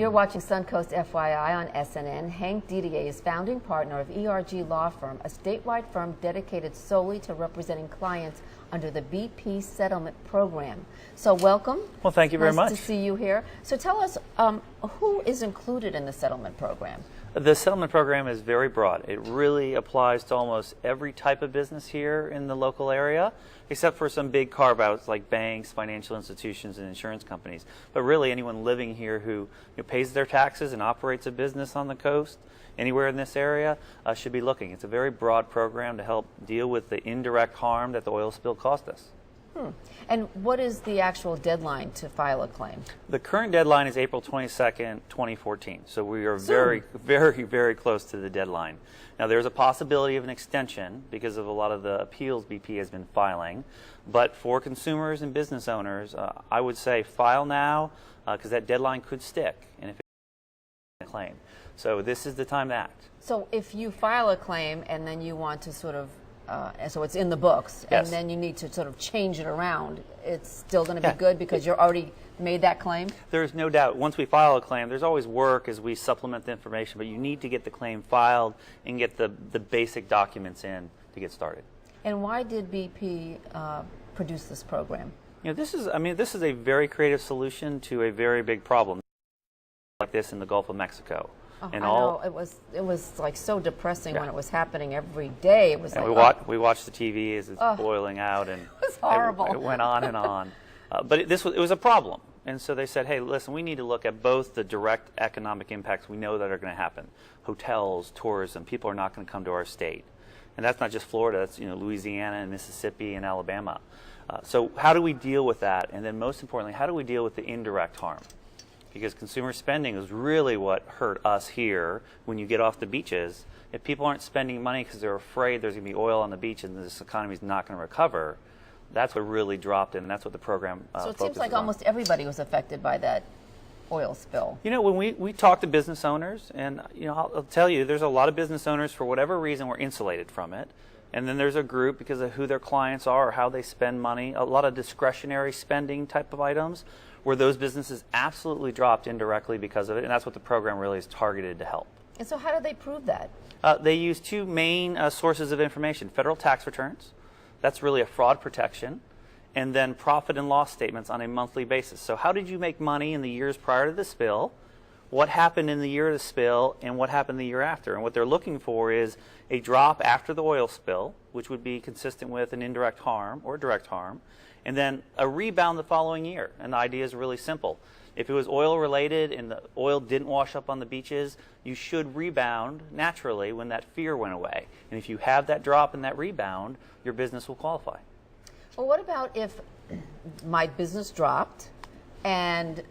You're watching Suncoast FYI on SNN. Hank Didier is founding partner of ERG Law Firm, a statewide firm dedicated solely to representing clients under the BP settlement program. So welcome. Well, thank you very much. Nice to see you here. So tell us, who is included in the settlement program? The settlement program is very broad. It really applies to almost every type of business here in the local area, except for some big carve-outs like banks, financial institutions, and insurance companies. But really anyone living here who pays their taxes and operates a business on the coast, anywhere in this area, should be looking. It's a very broad program to help deal with the indirect harm that the oil spill caused us. And what is the actual deadline to file a claim? The current deadline is April 22nd, 2014. So we are very close to the deadline. Now there's a possibility of an extension because of a lot of the appeals BP has been filing. But for consumers and business owners, I would say file now because that deadline could stick. And if it's a claim. So this is the time to act. So if you file a claim and then you want to sort of so it's in the books, yes, and then you need to sort of change it around, it's still going to be good because you're already made that claim? There's no doubt. Once we file a claim, there's always work as we supplement the information, but you need to get the claim filed and get the basic documents in to get started. And why did BP produce this program? This is a very creative solution to a very big problem like this in the Gulf of Mexico. And I know it was like so depressing when it was happening every day. It was and like we watched the TV as it's boiling out, and it was horrible. It went on and on. But it was a problem, and so they said, "Hey, listen, we need to look at both the direct economic impacts we know that are going to happen: hotels, tourism. People are not going to come to our state, and that's not just Florida. That's Louisiana and Mississippi and Alabama. So how do we deal with that? And then most importantly, how do we deal with the indirect harm?" Because consumer spending is really what hurt us here when you get off the beaches. If people aren't spending money because they're afraid there's going to be oil on the beach and this economy is not going to recover, that's what really dropped in, and that's what the program So it seems like almost everybody was affected by that oil spill. When we talk to business owners, and I'll tell you, there's a lot of business owners, for whatever reason, were insulated from it. And then there's a group, because of who their clients are or how they spend money, a lot of discretionary spending type of items, where those businesses absolutely dropped indirectly because of it, and that's what the program really is targeted to help. And so how do they prove that? They use two main sources of information: federal tax returns, that's really a fraud protection, and then profit and loss statements on a monthly basis. So how did you make money in the years prior to the spill? What happened in the year of the spill, and what happened the year after? And what they're looking for is a drop after the oil spill, which would be consistent with an indirect harm or direct harm, and then a rebound the following year. And the idea is really simple. If it was oil related and the oil didn't wash up on the beaches, you should rebound naturally when that fear went away. And if you have that drop and that rebound, your business will qualify. Well, what about if my business dropped and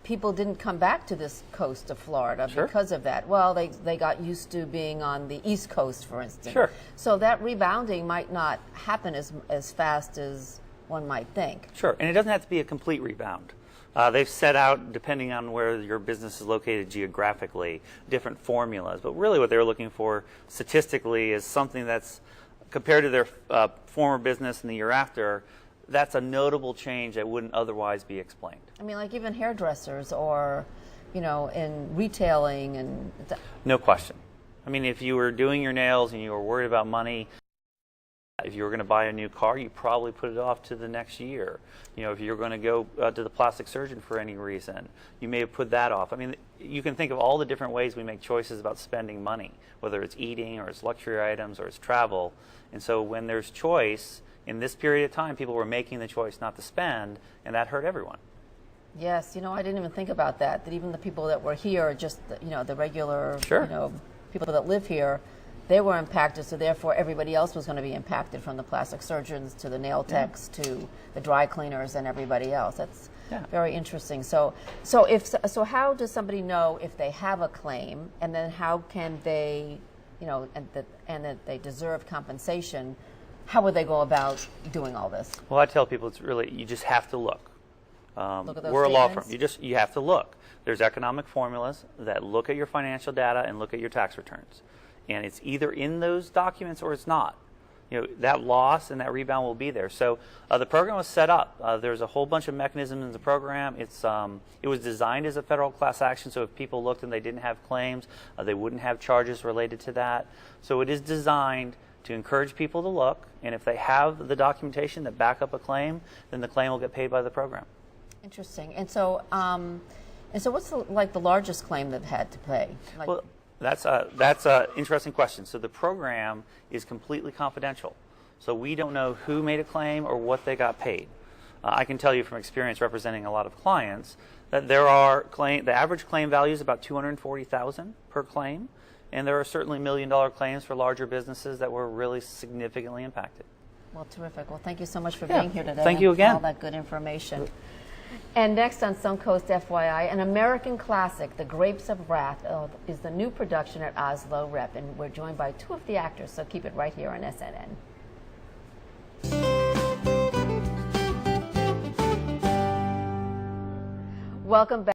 people didn't come back to this coast of Florida because of that? Well, they got used to being on the East Coast, for instance. Sure. So that rebounding might not happen as fast as one might think. Sure, and it doesn't have to be a complete rebound. They've set out, depending on where your business is located geographically, different formulas. But really what they're looking for statistically is something that's, compared to their former business in the year after, that's a notable change that wouldn't otherwise be explained. I mean, like even hairdressers or, in retailing and... No question. I mean, if you were doing your nails and you were worried about money, if you were going to buy a new car, you probably put it off to the next year. If you're going to go to the plastic surgeon for any reason, you may have put that off. I mean, you can think of all the different ways we make choices about spending money, whether it's eating or it's luxury items or it's travel. And so when there's choice, in this period of time, people were making the choice not to spend, and that hurt everyone. Yes, I didn't even think about that even the people that were here, just, the regular, people that live here, they were impacted, so therefore everybody else was going to be impacted, from the plastic surgeons to the nail techs to the dry cleaners and everybody else. That's very interesting. So how does somebody know if they have a claim, and then how can they, and that they deserve compensation? How would they go about doing all this? Well, I tell people it's really, you just have to look. Look at those we're a law firm. statements? You have to look. There's economic formulas that look at your financial data and look at your tax returns. And it's either in those documents or it's not. that loss and that rebound will be there. So the program was set up. There's a whole bunch of mechanisms in the program. It was designed as a federal class action, so if people looked and they didn't have claims, they wouldn't have charges related to that. So it is designed to encourage people to look, and if they have the documentation that back up a claim, then the claim will get paid by the program. Interesting. And so, what's the largest claim they've had to pay? Well, that's an interesting question. So the program is completely confidential. So we don't know who made a claim or what they got paid. I can tell you from experience representing a lot of clients that the average claim value is about $240,000 per claim, and there are certainly $1 million claims for larger businesses that were really significantly impacted. Well, terrific. Well, thank you so much for being here today. Thank you again. All that good information. And next on Suncoast FYI, an American classic, The Grapes of Wrath, is the new production at Oslo Rep, and we're joined by two of the actors, so keep it right here on SNN. Welcome back.